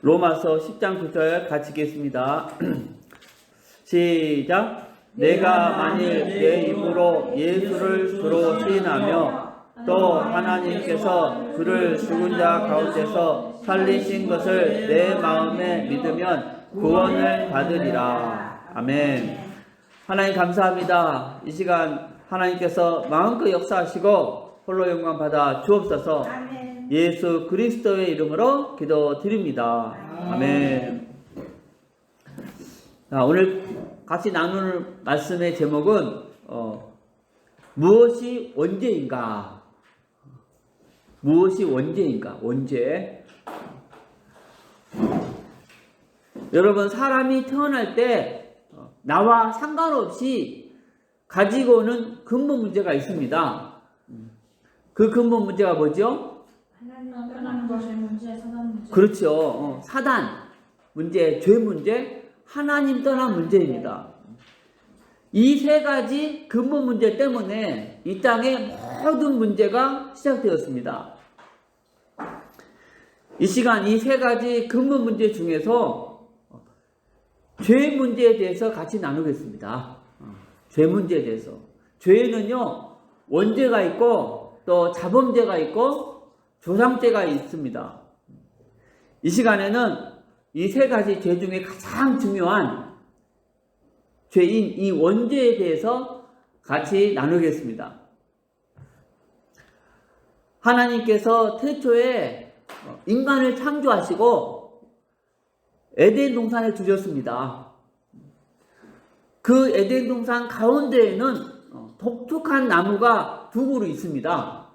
로마서 10장 9절 같이 읽겠습니다. 시작. 내가 만일 내 입으로 예수를 주로 시인하며 또 하나님께서 그를 죽은 자 가운데서 살리신 것을 내 마음에 믿으면 구원을 받으리라. 아멘. 하나님 감사합니다. 이 시간 하나님께서 마음껏 역사하시고 홀로 영광 받아 주옵소서. 아멘. 예수 그리스도의 이름으로 기도드립니다. 아멘. 자, 오늘 같이 나눌 말씀의 제목은 무엇이 원죄인가? 무엇이 원죄인가? 원죄. 여러분, 사람이 태어날 때 나와 상관없이 가지고 오는 근본 문제가 있습니다. 그 근본 문제가 뭐죠? 하나님 떠나는 것의 문제, 사단 문제. 그렇죠. 사단 문제, 죄 문제, 하나님 떠난 문제입니다. 이 세 가지 근본 문제 때문에 이 땅의 모든 문제가 시작되었습니다. 이 시간 이 세 가지 근본 문제 중에서 죄 문제에 대해서 같이 나누겠습니다. 죄 문제에 대해서. 죄는요, 원죄가 있고 또 자범죄가 있고 조상죄가 있습니다. 이 시간에는 이 세 가지 죄 중에 가장 중요한 죄인 이 원죄에 대해서 같이 나누겠습니다. 하나님께서 태초에 인간을 창조하시고 에덴 동산에 두셨습니다. 그 에덴 동산 가운데에는 독특한 나무가 두 그루 있습니다.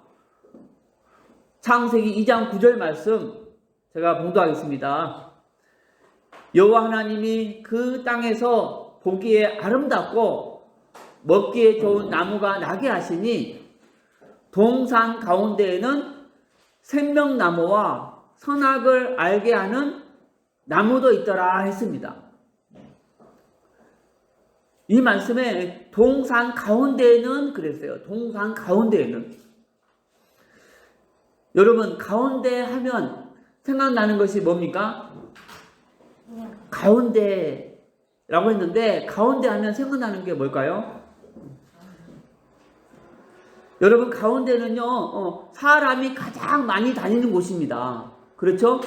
창세기 2장 9절 말씀 제가 봉독하겠습니다. 여호와 하나님이 그 땅에서 보기에 아름답고 먹기에 좋은 나무가 나게 하시니 동산 가운데에는 생명나무와 선악을 알게 하는 나무도 있더라 했습니다. 이 말씀에 동산 가운데에는 그랬어요. 동산 가운데에는. 여러분, 가운데 하면 생각나는 것이 뭡니까? 가운데라고 했는데 가운데 하면 생각나는 게 뭘까요? 여러분, 가운데는요, 사람이 가장 많이 다니는 곳입니다. 그렇죠?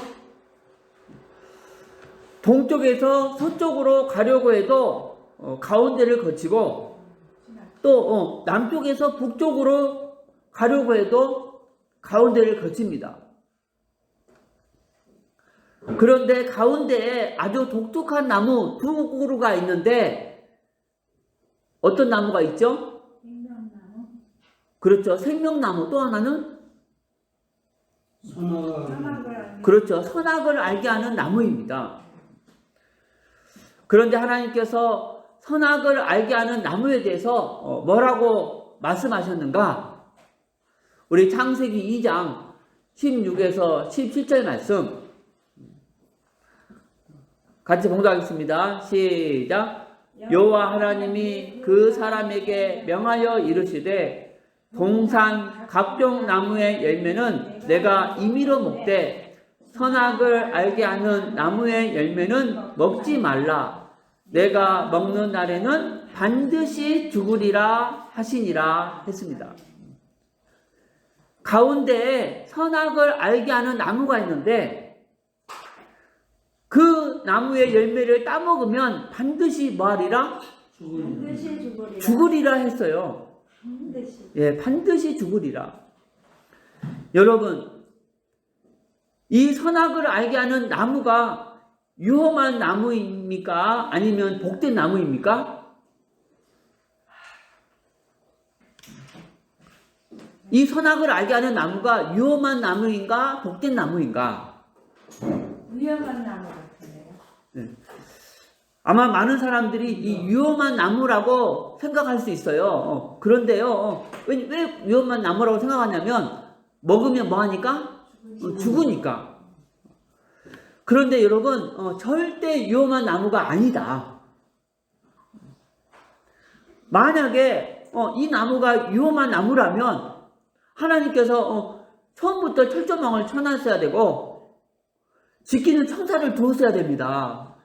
동쪽에서 서쪽으로 가려고 해도 가운데를 거치고 또 남쪽에서 북쪽으로 가려고 해도 가운데를 거칩니다. 그런데 가운데에 아주 독특한 나무 두 그루가 있는데 어떤 나무가 있죠? 생명나무. 그렇죠. 생명나무. 또 하나는 선악을 그렇죠. 선악을 알게 하는 나무입니다. 그런데 하나님께서 선악을 알게 하는 나무에 대해서 뭐라고 말씀하셨는가? 우리 창세기 2장 16에서 17절 말씀 같이 봉독하겠습니다. 시작. 여호와 하나님이 그 사람에게 명하여 이르시되 동산 각종 나무의 열매는 내가 임의로 먹되 선악을 알게 하는 나무의 열매는 먹지 말라. 내가 먹는 날에는 반드시 죽으리라 하시니라 했습니다. 가운데에 선악을 알게 하는 나무가 있는데 그 나무의 열매를 따먹으면 반드시 뭐하리라? 반드시 죽으리라. 죽으리라 했어요. 반드시. 예, 반드시 죽으리라. 여러분, 이 선악을 알게 하는 나무가 위험한 나무입니까? 아니면 복된 나무입니까? 이 선악을 알게 하는 나무가 위험한 나무인가? 복된 나무인가? 위험한 나무 같은데요. 네. 아마 많은 사람들이 이 위험한 나무라고 생각할 수 있어요. 그런데요, 왜 위험한 나무라고 생각하냐면 먹으면 뭐하니까? 죽으니까. 그런데 여러분, 절대 위험한 나무가 아니다. 만약에 이 나무가 위험한 나무라면 하나님께서 처음부터 철조망을 쳐놨어야 되고 지키는 천사를 두었어야 됩니다.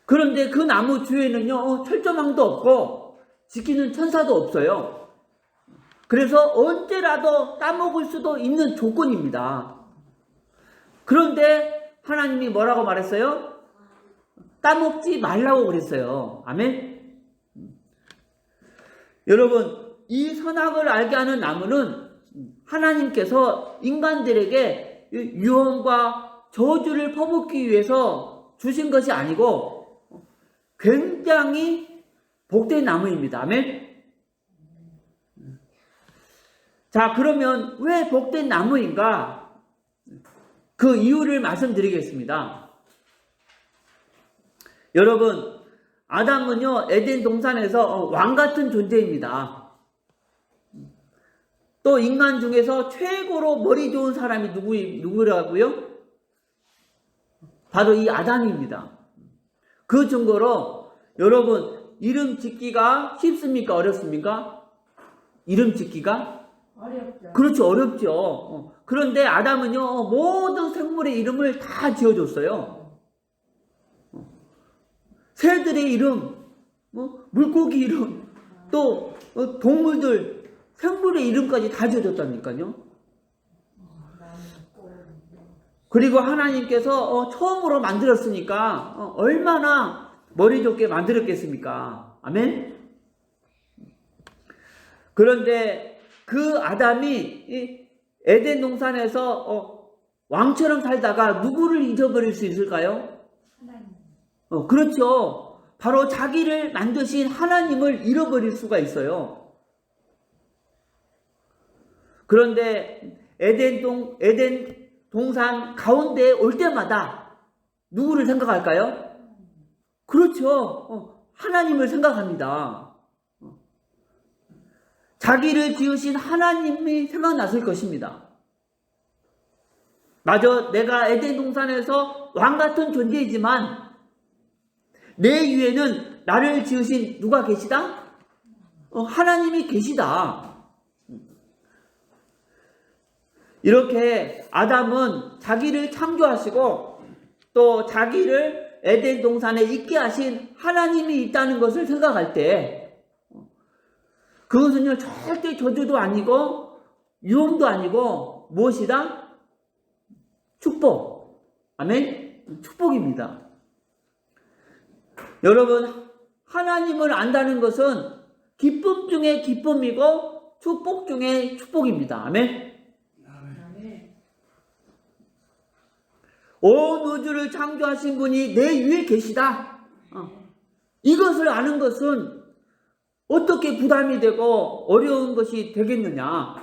그런데 그 나무 주위에는요, 철조망도 없고 지키는 천사도 없어요. 그래서 언제라도 따먹을 수도 있는 조건입니다. 그런데 하나님이 뭐라고 말했어요? 따먹지 말라고 그랬어요. 아멘? 여러분, 이 선악을 알게 하는 나무는 하나님께서 인간들에게 유언과 저주를 퍼붓기 위해서 주신 것이 아니고 굉장히 복된 나무입니다. 아멘? 자, 그러면 왜 복된 나무인가? 그 이유를 말씀드리겠습니다. 여러분, 아담은요, 에덴 동산에서 왕 같은 존재입니다. 또 인간 중에서 최고로 머리 좋은 사람이 누구라고요? 바로 이 아담입니다. 그 증거로 여러분, 이름 짓기가 쉽습니까? 어렵습니까? 이름 짓기가? 어렵죠. 그렇죠. 어렵죠. 그런데 아담은요, 모든 생물의 이름을 다 지어줬어요. 새들의 이름, 물고기 이름, 또 동물들, 생물의 이름까지 다 지어줬다니까요. 그리고 하나님께서 처음으로 만들었으니까 얼마나 머리 좋게 만들었겠습니까? 아멘? 그런데 그 아담이 에덴 동산에서 왕처럼 살다가 누구를 잊어버릴 수 있을까요? 하나님. 그렇죠. 바로 자기를 만드신 하나님을 잃어버릴 수가 있어요. 그런데 에덴 동산 가운데 올 때마다 누구를 생각할까요? 그렇죠. 하나님을 생각합니다. 자기를 지으신 하나님이 생각났을 것입니다. 맞아, 내가 에덴 동산에서 왕 같은 존재이지만 내 위에는 나를 지으신 누가 계시다? 하나님이 계시다. 이렇게 아담은 자기를 창조하시고 또 자기를 에덴 동산에 있게 하신 하나님이 있다는 것을 생각할 때 그것은요 절대 저주도 아니고 유혹도 아니고 무엇이다? 축복. 아멘? 축복입니다. 여러분, 하나님을 안다는 것은 기쁨 중에 기쁨이고 축복 중에 축복입니다. 아멘? 온 우주를 창조하신 분이 내 위에 계시다. 이것을 아는 것은 어떻게 부담이 되고 어려운 것이 되겠느냐.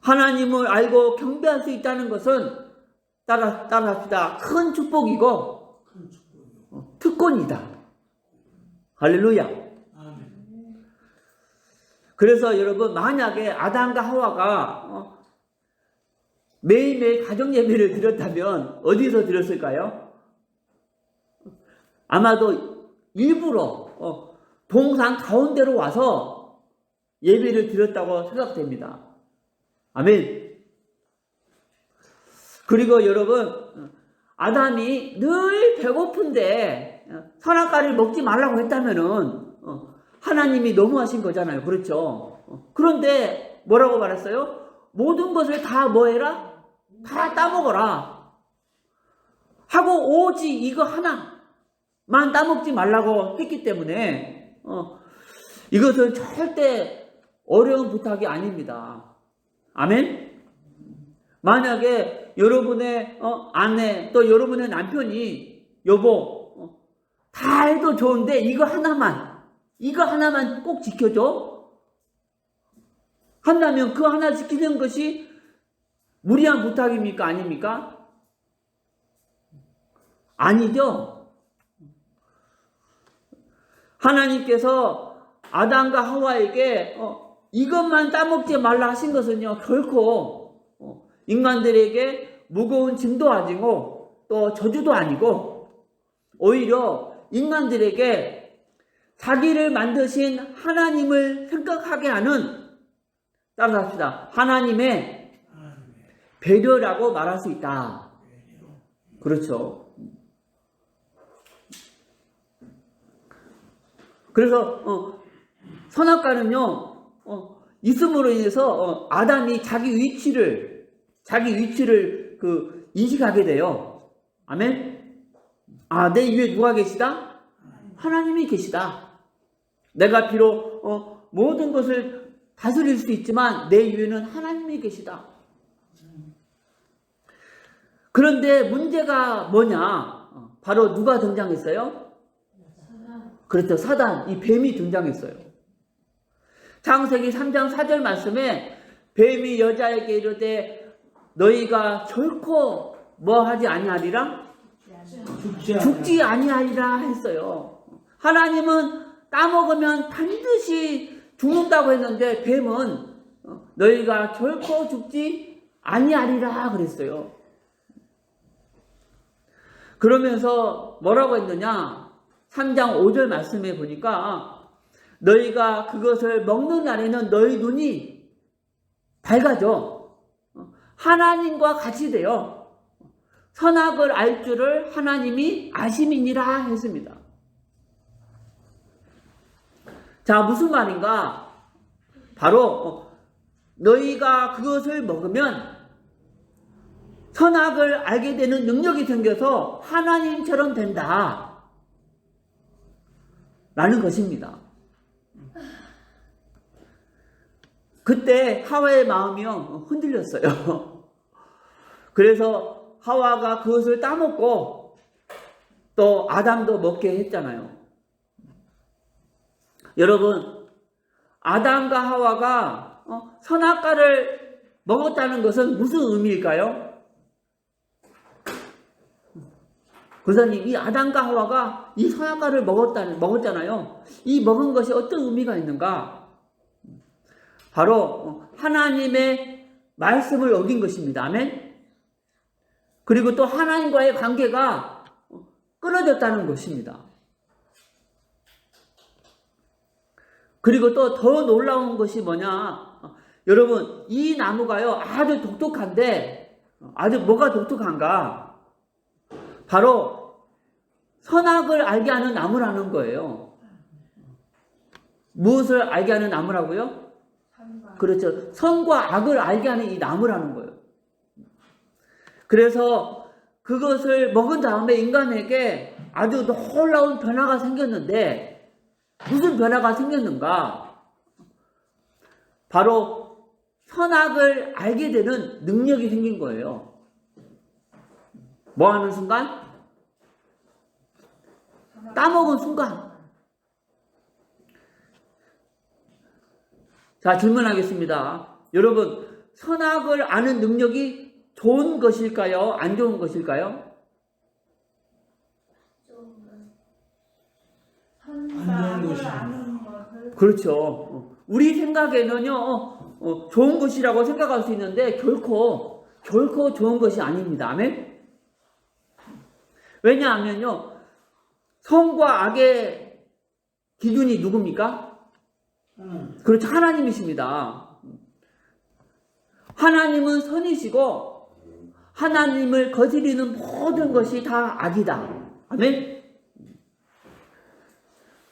하나님을 알고 경배할 수 있다는 것은 따라합시다. 큰 축복이고 특권이다. 할렐루야. 그래서 여러분, 만약에 아담과 하와가 매일매일 가정 예배를 드렸다면 어디서 드렸을까요? 아마도 일부러 동산 가운데로 와서 예배를 드렸다고 생각됩니다. 아멘. 그리고 여러분, 아담이 늘 배고픈데 선악과를 먹지 말라고 했다면은 하나님이 너무하신 거잖아요. 그렇죠? 그런데 뭐라고 말했어요? 모든 것을 다 뭐해라? 다 따먹어라 하고 오직 이거 하나만 따먹지 말라고 했기 때문에 이것은 절대 어려운 부탁이 아닙니다. 아멘? 만약에 여러분의 아내 또 여러분의 남편이 여보 다 해도 좋은데 이거 하나만 꼭 지켜줘 한다면 그 하나 지키는 것이 무리한 부탁입니까? 아닙니까? 아니죠. 하나님께서 아담과 하와에게 이것만 따먹지 말라 하신 것은요 결코 인간들에게 무거운 짐도 아니고 또 저주도 아니고 오히려 인간들에게 자기를 만드신 하나님을 생각하게 하는 따라서 합시다. 하나님의 배려라고 말할 수 있다. 그렇죠. 그래서 선악과는요 있음으로 인해서 아담이 자기 위치를 인식하게 돼요. 아멘. 아, 내 위에 누가 계시다? 하나님이 계시다. 내가 비록 모든 것을 다스릴 수 있지만 내 위에는 하나님이 계시다. 그런데 문제가 뭐냐? 바로 누가 등장했어요? 그렇죠. 사단, 이 뱀이 등장했어요. 창세기 3장 4절 말씀에 뱀이 여자에게 이르되 너희가 결코 뭐 하지 아니하리라? 죽지 아니하리라 했어요. 하나님은 따먹으면 반드시 죽는다고 했는데 뱀은 너희가 결코 죽지 아니하리라 그랬어요. 그러면서 뭐라고 했느냐? 3장 5절 말씀에 보니까 너희가 그것을 먹는 날에는 너희 눈이 밝아져 하나님과 같이 되어 선악을 알 줄을 하나님이 아심이니라 했습니다. 자, 무슨 말인가? 바로 너희가 그것을 먹으면 선악을 알게 되는 능력이 생겨서 하나님처럼 된다 라는 것입니다. 그때 하와의 마음이 흔들렸어요. 그래서 하와가 그것을 따먹고 또 아담도 먹게 했잖아요. 여러분, 아담과 하와가 선악과를 먹었다는 것은 무슨 의미일까요? 권사님, 이 아담과 하와가 이 선악과를 먹었잖아요. 이 먹은 것이 어떤 의미가 있는가? 바로 하나님의 말씀을 어긴 것입니다. 아멘? 그리고 또 하나님과의 관계가 끊어졌다는 것입니다. 그리고 또 더 놀라운 것이 뭐냐? 여러분, 이 나무가요 아주 독특한데 아주 뭐가 독특한가? 바로 선악을 알게 하는 나무라는 거예요. 무엇을 알게 하는 나무라고요? 그렇죠. 선과 악을 알게 하는 이 나무라는 거예요. 그래서 그것을 먹은 다음에 인간에게 아주 놀라운 변화가 생겼는데 무슨 변화가 생겼는가? 바로 선악을 알게 되는 능력이 생긴 거예요. 뭐 하는 순간? 따먹은 순간. 자, 질문하겠습니다. 여러분, 선악을 아는 능력이 좋은 것일까요? 안 좋은 것일까요? 선악을 아는 것을 그렇죠. 우리 생각에는요, 좋은 것이라고 생각할 수 있는데 결코 좋은 것이 아닙니다. 아멘? 왜냐하면요, 선과 악의 기준이 누굽니까? 그렇죠. 하나님이십니다. 하나님은 선이시고 하나님을 거스리는 모든 것이 다 악이다. 아멘?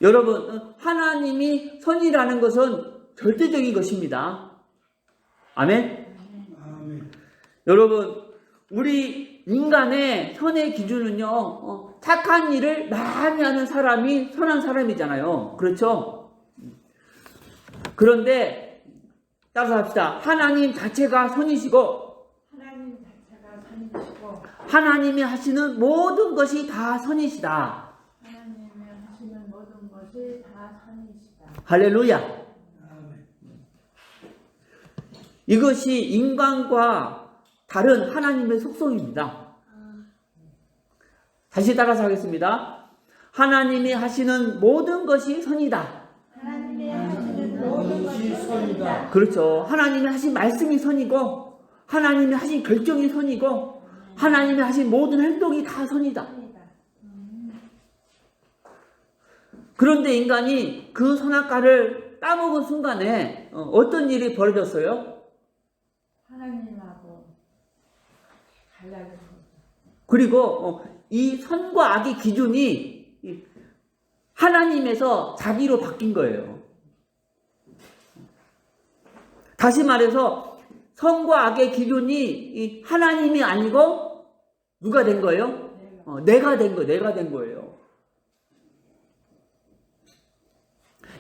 여러분, 하나님이 선이라는 것은 절대적인 것입니다. 아멘? 아멘. 여러분, 우리 인간의 선의 기준은요, 착한 일을 많이 하는 사람이 선한 사람이잖아요. 그렇죠? 그런데 따라서 합시다. 하나님 자체가 선이시고 하나님 자체가 선이시고 하나님이 하시는 모든 것이 다 선이시다. 하나님이 하시는 모든 것이 다 선이시다. 할렐루야. 아멘. 이것이 인간과 다른 하나님의 속성입니다. 다시 따라서 하겠습니다. 하나님이 하시는 모든 것이 선이다. 하나님이 하시는 모든 것이 선이다. 그렇죠. 하나님이 하신 말씀이 선이고 하나님이 하신 결정이 선이고 하나님이 하신 모든 행동이 다 선이다. 그런데 인간이 그 선악과를 따먹은 순간에 어떤 일이 벌어졌어요? 하나님하고 갈라진 거. 그리고 이 선과 악의 기준이 하나님에서 자기로 바뀐 거예요. 다시 말해서 선과 악의 기준이 하나님이 아니고 누가 된 거예요? 내가 된 거예요.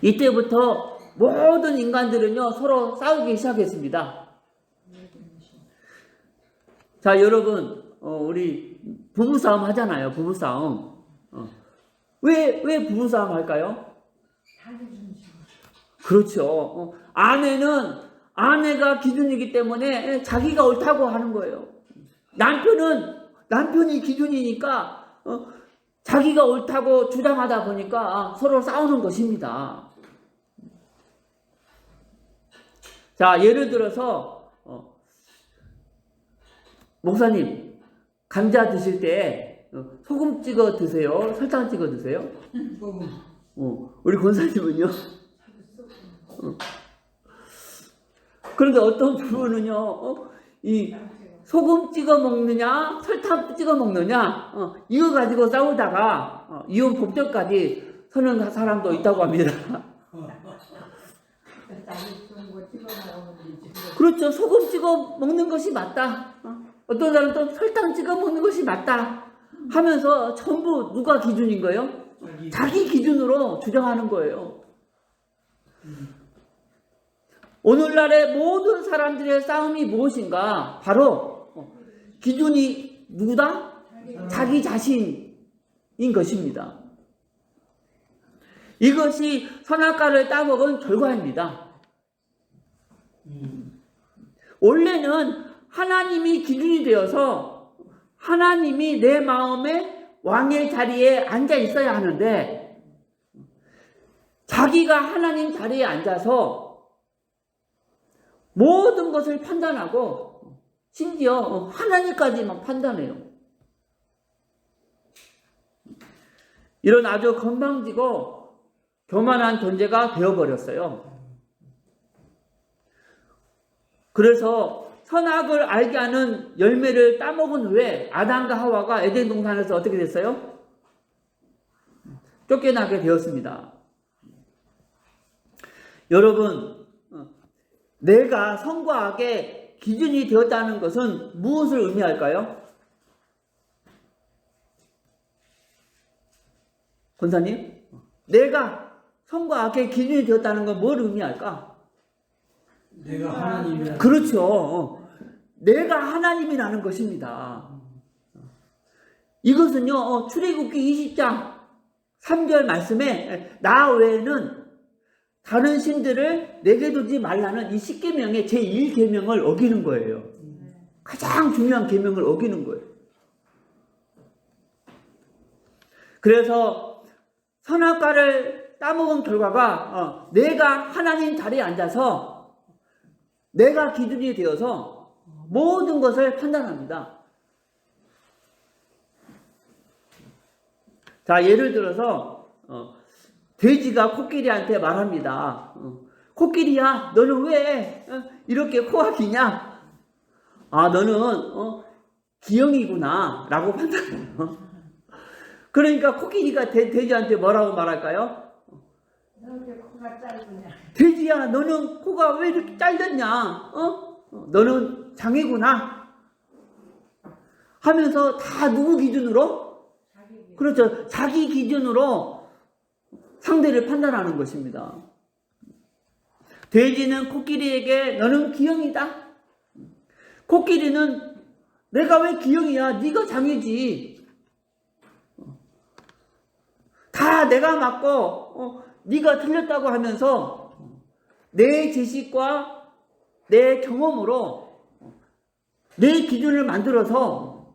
이때부터 모든 인간들은요 서로 싸우기 시작했습니다. 자, 여러분, 우리 부부싸움 하잖아요. 부부싸움. 왜 부부싸움 할까요? 자기 중심. 그렇죠. 아내가 기준이기 때문에 자기가 옳다고 하는 거예요. 남편이 기준이니까 자기가 옳다고 주장하다 보니까 서로 싸우는 것입니다. 자, 예를 들어서 목사님, 감자 드실 때 소금 찍어 드세요? 설탕 찍어 드세요? 소금. 우리 권사님은요? 그런데 어떤 부부는요, 이 소금 찍어 먹느냐, 설탕 찍어 먹느냐, 이거 가지고 싸우다가 이혼 법정까지 서는 사람도 있다고 합니다. 자기 좋은 거 찍어 먹으면 되지. 그렇죠. 소금 찍어 먹는 것이 맞다. 어떤 사람은 또 설탕 찍어 먹는 것이 맞다. 하면서 전부 누가 기준인 거예요? 자기 기준으로 주장하는 거예요. 오늘날의 모든 사람들의 싸움이 무엇인가? 바로 기준이 누구다? 자기 자신인 것입니다. 이것이 선악과를 따먹은 결과입니다. 원래는 하나님이 기준이 되어서 하나님이 내 마음에 왕의 자리에 앉아 있어야 하는데 자기가 하나님 자리에 앉아서 모든 것을 판단하고 심지어 하나님까지 막 판단해요. 이런 아주 건방지고 교만한 존재가 되어버렸어요. 그래서 선악을 알게 하는 열매를 따먹은 후에 아담과 하와가 에덴 동산에서 어떻게 됐어요? 쫓겨나게 되었습니다. 여러분, 내가 선과 악의 기준이 되었다는 것은 무엇을 의미할까요? 권사님? 내가 선과 악의 기준이 되었다는 건 뭘 의미할까? 내가 하나님이라. 그렇죠. 내가 하나님이라는 것입니다. 이것은요, 출애굽기 20장 3절 말씀에 나 외에는 다른 신들을 내게 두지 말라는 이 10계명의 제1계명을 어기는 거예요. 가장 중요한 계명을 어기는 거예요. 그래서 선악과를 따먹은 결과가 내가 하나님 자리에 앉아서 내가 기준이 되어서 모든 것을 판단합니다. 자, 예를 들어서 돼지가 코끼리한테 말합니다. 코끼리야, 너는 왜 이렇게 코가 기냐? 아, 너는 기형이구나 라고 판단해요. 그러니까 코끼리가 돼지한테 뭐라고 말할까요? 너 왜 코가 짧으냐? 돼지야, 너는 코가 왜 이렇게 짧았냐? 너는 장애구나 하면서 다 누구 기준으로? 그렇죠. 자기 기준으로 상대를 판단하는 것입니다. 돼지는 코끼리에게 너는 기형이다. 코끼리는 내가 왜 기형이야? 네가 장애지. 다 내가 맞고 네가 틀렸다고 하면서 내 지식과 내 경험으로 내 기준을 만들어서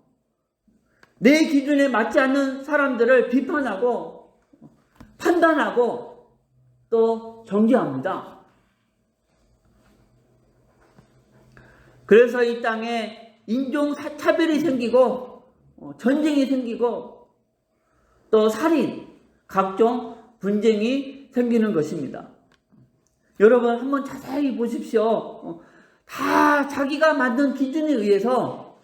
내 기준에 맞지 않는 사람들을 비판하고 판단하고 또 정죄합니다. 그래서 이 땅에 인종 차별이 생기고 전쟁이 생기고 또 살인, 각종 분쟁이 생기는 것입니다. 여러분 한번 자세히 보십시오. 다 자기가 만든 기준에 의해서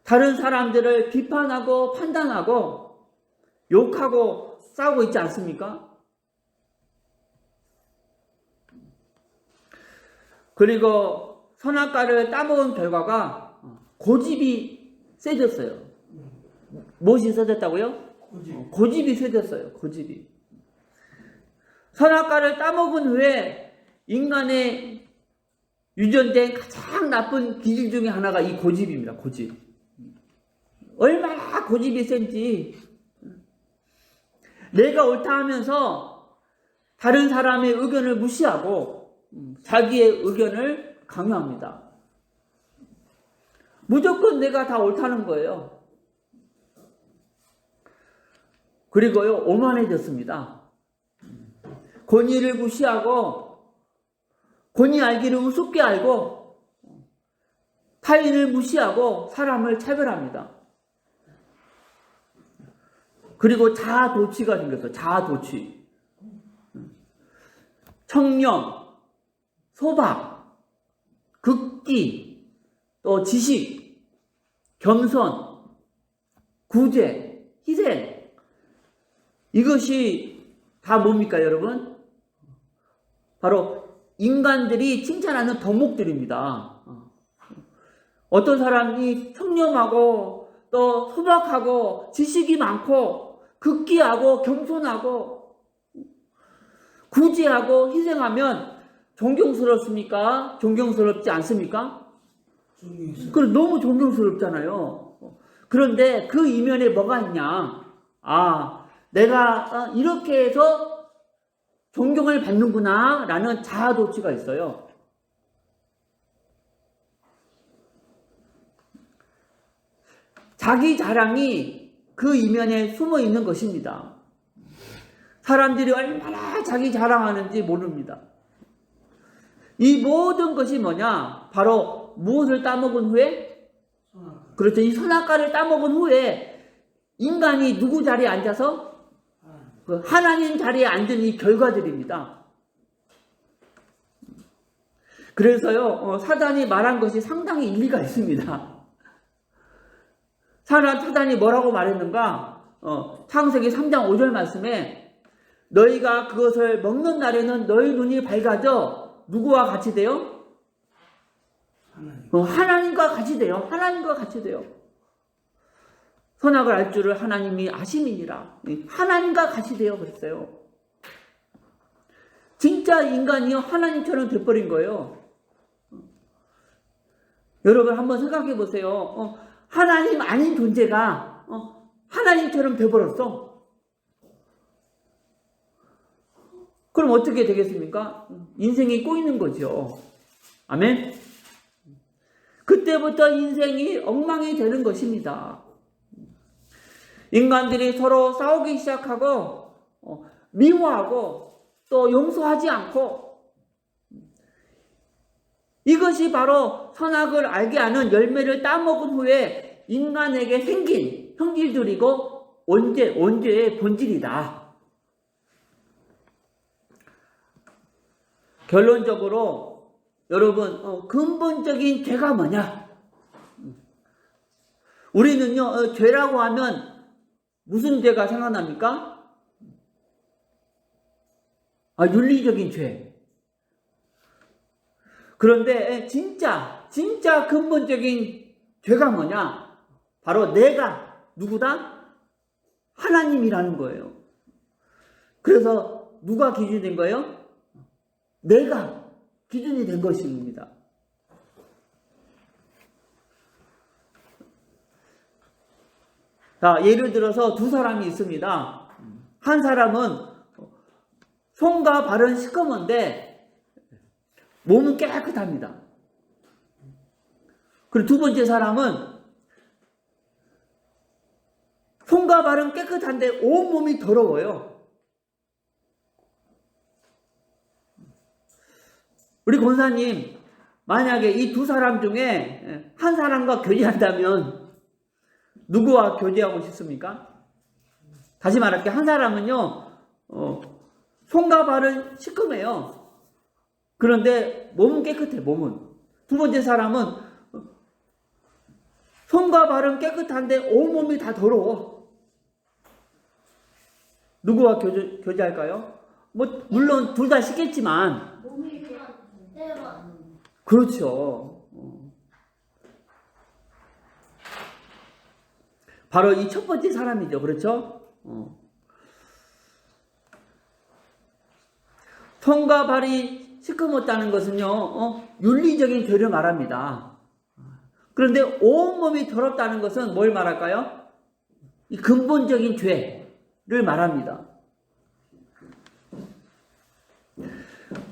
다른 사람들을 비판하고 판단하고 욕하고 싸우고 있지 않습니까? 그리고 선악과를 따먹은 결과가 고집이 세졌어요. 무엇이 세졌다고요? 고집이 세졌어요. 고집이. 선악과를 따먹은 후에 인간의 유전된 가장 나쁜 기질 중에 하나가 이 고집입니다. 고집. 얼마나 고집이 센지. 내가 옳다 하면서 다른 사람의 의견을 무시하고 자기의 의견을 강요합니다. 무조건 내가 다 옳다는 거예요. 그리고요, 오만해졌습니다. 권위를 무시하고 권위 알기를 우습게 알고 타인을 무시하고 사람을 차별합니다. 그리고 자아도취가 생겼어요. 자아도취. 청렴, 소박, 극기, 또 지식, 겸손, 구제, 희생. 이것이 다 뭡니까, 여러분? 바로 인간들이 칭찬하는 덕목들입니다. 어떤 사람이 청렴하고 또 소박하고 지식이 많고 극기하고 겸손하고 구제하고 희생하면 존경스럽습니까? 존경스럽지 않습니까? 그럼 너무 존경스럽잖아요. 그런데 그 이면에 뭐가 있냐? 내가 이렇게 해서 존경을 받는구나 라는 자아도취가 있어요. 자기 자랑이 그 이면에 숨어 있는 것입니다. 사람들이 얼마나 자기 자랑하는지 모릅니다. 이 모든 것이 뭐냐? 바로 무엇을 따먹은 후에? 그렇죠. 이 선악과를 따먹은 후에 인간이 누구 자리에 앉아서? 하나님 자리에 앉은 이 결과들입니다. 그래서요, 사단이 말한 것이 상당히 일리가 있습니다. 사단이 뭐라고 말했는가? 창세기 3장 5절 말씀에 너희가 그것을 먹는 날에는 너희 눈이 밝아져 누구와 같이 돼요? 하나님과 같이 돼요. 하나님과 같이 돼요. 선악을 알 줄을 하나님이 아심이니라. 하나님과 같이 되어 그랬어요. 진짜 인간이요 하나님처럼 돼버린 거예요. 여러분 한번 생각해 보세요. 하나님 아닌 존재가 하나님처럼 돼버렸어. 그럼 어떻게 되겠습니까? 인생이 꼬이는 거죠. 아멘? 그때부터 인생이 엉망이 되는 것입니다. 인간들이 서로 싸우기 시작하고 미워하고 또 용서하지 않고 이것이 바로 선악을 알게 하는 열매를 따먹은 후에 인간에게 생긴 형질들이고 원죄의 본질이다. 결론적으로 여러분 근본적인 죄가 뭐냐? 우리는요 죄라고 하면 무슨 죄가 생각납니까? 윤리적인 죄. 그런데 진짜 근본적인 죄가 뭐냐? 바로 내가 누구다? 하나님이라는 거예요. 그래서 누가 기준이 된 거예요? 내가 기준이 된 것입니다. 자, 예를 들어서 두 사람이 있습니다. 한 사람은 손과 발은 시커먼데 몸은 깨끗합니다. 그리고 두 번째 사람은 손과 발은 깨끗한데 온몸이 더러워요. 우리 권사님, 만약에 이 두 사람 중에 한 사람과 교제한다면 누구와 교제하고 싶습니까? 다시 말할게요. 한 사람은요, 손과 발은 시커매요. 그런데 몸은 깨끗해, 몸은. 두 번째 사람은 손과 발은 깨끗한데 온몸이 다 더러워. 누구와 교제할까요? 뭐 물론 둘 다 씻겠지만 몸이 때려. 그렇죠. 바로 이 첫 번째 사람이죠. 그렇죠? 손과 발이 시커멓다는 것은요, 윤리적인 죄를 말합니다. 그런데 온몸이 더럽다는 것은 뭘 말할까요? 이 근본적인 죄를 말합니다.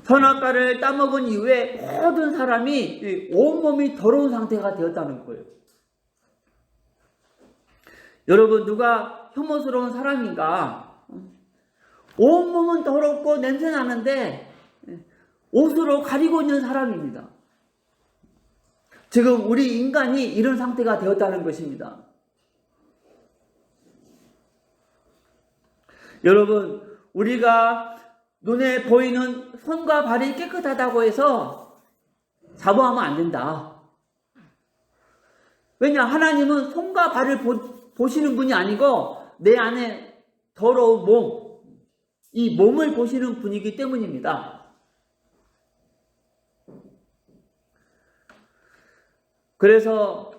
선악과를 따먹은 이후에 모든 사람이 온몸이 더러운 상태가 되었다는 거예요. 여러분, 누가 혐오스러운 사람인가? 온몸은 더럽고 냄새 나는데 옷으로 가리고 있는 사람입니다. 지금 우리 인간이 이런 상태가 되었다는 것입니다. 여러분, 우리가 눈에 보이는 손과 발이 깨끗하다고 해서 자부하면 안 된다. 왜냐, 하나님은 손과 발을 보시는 분이 아니고 내 안에 더러운 몸, 이 몸을 보시는 분이기 때문입니다. 그래서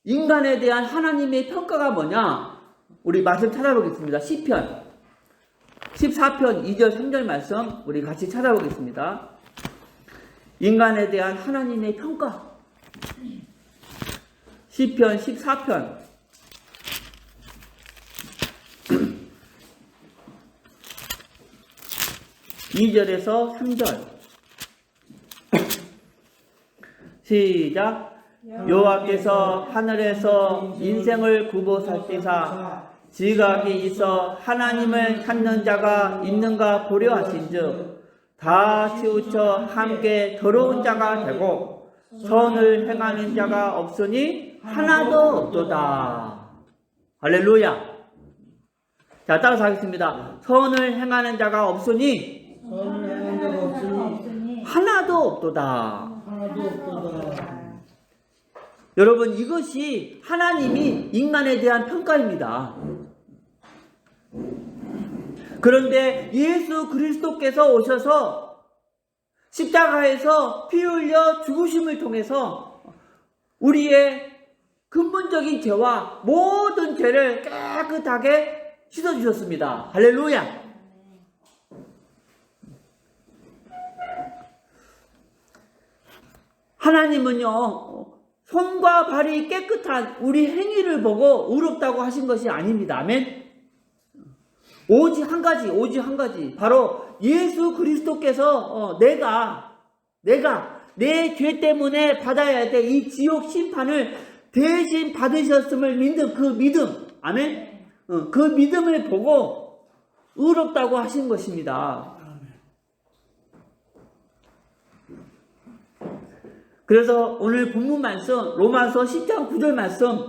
인간에 대한 하나님의 평가가 뭐냐? 우리 말씀 찾아보겠습니다. 시편 14편 2절 3절 말씀 우리 같이 찾아보겠습니다. 인간에 대한 하나님의 평가. 시편 14편 2절에서 3절 시작. 여호와께서 하늘에서 인생을 구보살피사 지각이 있어 하나님을 찾는 자가 있는가 보려 하신즉 다 치우쳐 함께 더러운 자가 되고 선을 행하는 자가 없으니 하나도 없도다. 할렐루야. 자, 따라서 하겠습니다. 선을 행하는 자가 없으니 선을 행하는 자가 없으니 하나도 없도다. 하나도 없도다. 여러분, 이것이 하나님이 인간에 대한 평가입니다. 그런데 예수 그리스도께서 오셔서 십자가에서 피 흘려 죽으심을 통해서 우리의 근본적인 죄와 모든 죄를 깨끗하게 씻어주셨습니다. 할렐루야. 하나님은요, 손과 발이 깨끗한 우리 행위를 보고 의롭다고 하신 것이 아닙니다. 아멘. 오직 한 가지. 바로 예수 그리스도께서 내가 내 죄 때문에 받아야 될 이 지옥 심판을 대신 받으셨음을 믿는 그 믿음. 아멘. 그 믿음을 보고 의롭다고 하신 것입니다. 그래서 오늘 본문 말씀 로마서 10장 9절 말씀,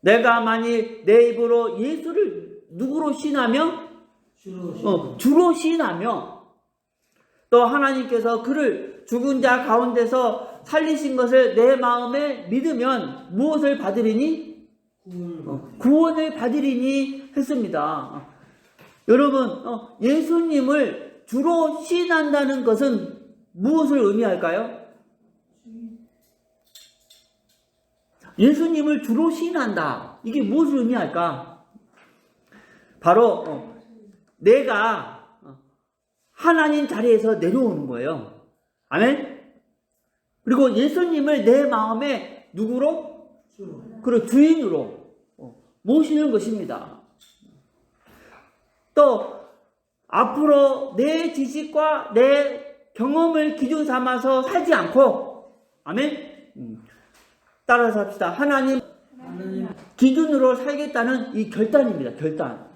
내가 만일 내 입으로 예수를 누구로 시인하며 주로 시인하며 또 하나님께서 그를 죽은 자 가운데서 살리신 것을 내 마음에 믿으면 무엇을 받으리니? 구원을 받으리니 했습니다. 여러분, 예수님을 주로 시인한다는 것은 무엇을 의미할까요? 예수님을 주로 시인한다. 이게 무엇을 의미할까? 바로 내가 하나님 자리에서 내려오는 거예요. 아멘? 그리고 예수님을 내 마음에 누구로? 그리고 주인으로 모시는 것입니다. 또 앞으로 내 지식과 내 경험을 기준 삼아서 살지 않고, 아멘? 따라서 합시다. 하나님 기준으로 살겠다는 이 결단입니다. 결단.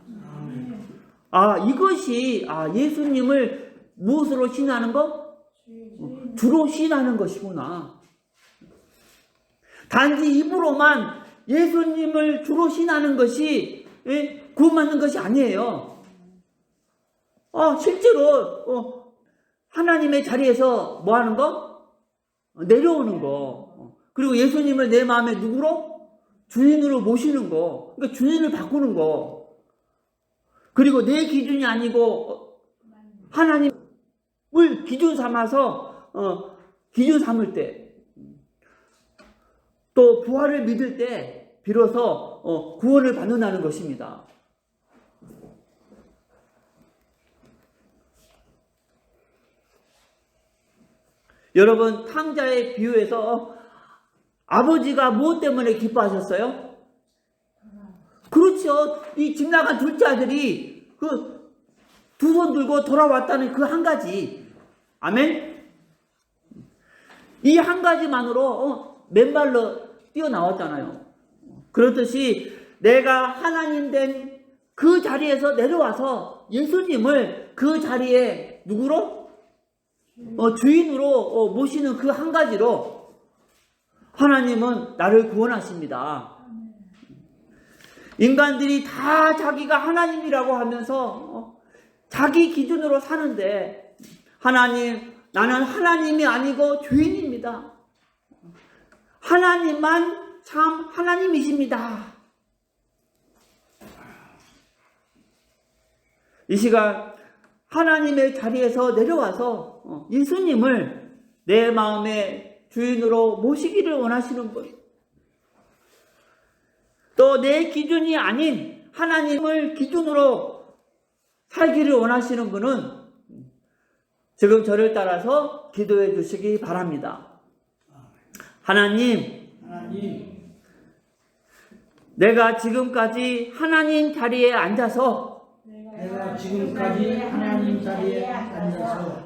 이것이 예수님을 무엇으로 신하는 거? 주로 신하는 것이구나. 단지 입으로만 예수님을 주로 신하는 것이 구원받는 것이 아니에요. 실제로 하나님의 자리에서 뭐 하는 거? 내려오는 거. 그리고 예수님을 내 마음에 누구로? 주인으로 모시는 거. 그러니까 주인을 바꾸는 거. 그리고 내 기준이 아니고 하나님을 기준 삼아서 기준 삼을 때, 또 부활을 믿을 때 비로소 구원을 받는다는 것입니다. 여러분, 탕자의 비유에서 아버지가 무엇 때문에 기뻐하셨어요? 그렇죠. 이 집 나간 둘째 아들이 그 두 손 들고 돌아왔다는 그 한 가지. 아멘? 이 한 가지만으로 맨발로 뛰어나왔잖아요. 그렇듯이 내가 하나님 된 그 자리에서 내려와서 예수님을 그 자리에 누구로? 주인으로 모시는 그 한 가지로 하나님은 나를 구원하십니다. 인간들이 다 자기가 하나님이라고 하면서 자기 기준으로 사는데, 하나님, 나는 하나님이 아니고 죄인입니다. 하나님만 참 하나님이십니다. 이 시간 하나님의 자리에서 내려와서 예수님을 내 마음의 주인으로 모시기를 원하시는 분, 또 내 기준이 아닌 하나님을 기준으로 살기를 원하시는 분은 지금 저를 따라서 기도해 주시기 바랍니다. 하나님, 내가 지금까지 하나님 자리에 앉아서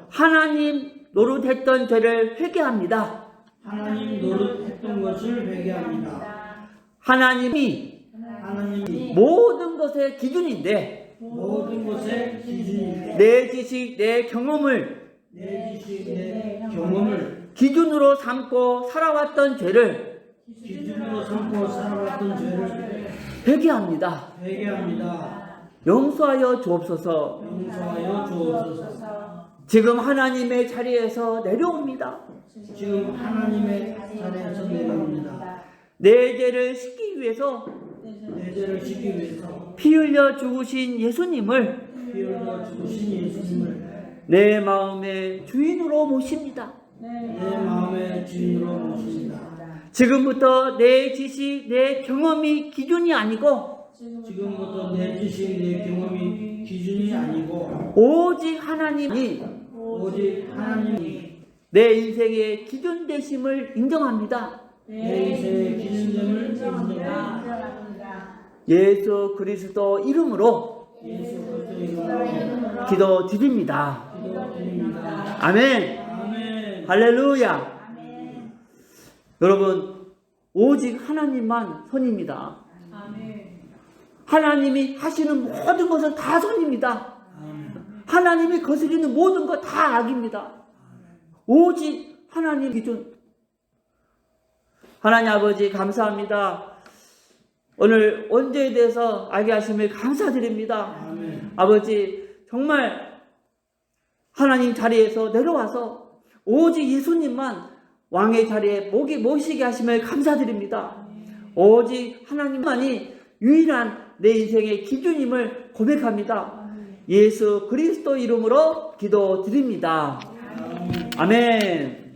하나님 노릇했던 죄를 회개합니다. 하나님이 모든 것의 기준인데, 내 지식, 내 경험을 기준으로 삼고 살아왔던 죄를 회개합니다. 용서하여 주옵소서. 지금 하나님의 자리에서 내려옵니다. 내 죄를 씻기 위해서 피 흘려 죽으신 예수님을 내 마음의 주인으로 모십니다. 지금부터 내 지식, 내 경험이 기준이 아니고 오직 하나님이 내 인생의 기준 되심을 인정합니다. 예수 그리스도 이름으로 기도드립니다. 아멘. 할렐루야. 여러분, 오직 하나님만 선입니다. 하나님이 하시는 모든 것은 다 선입니다. 하나님이 거스리는 모든 것 다 악입니다. 오직 하나님 기준. 하나님 아버지, 감사합니다. 오늘 원죄에 대해서 알게 하심을 감사드립니다. 아버지, 정말 하나님 자리에서 내려와서 오직 예수님만 왕의 자리에 모시게 하심을 감사드립니다. 오직 하나님만이 유일한 내 인생의 기준임을 고백합니다. 예수 그리스도 이름으로 기도드립니다. 아멘.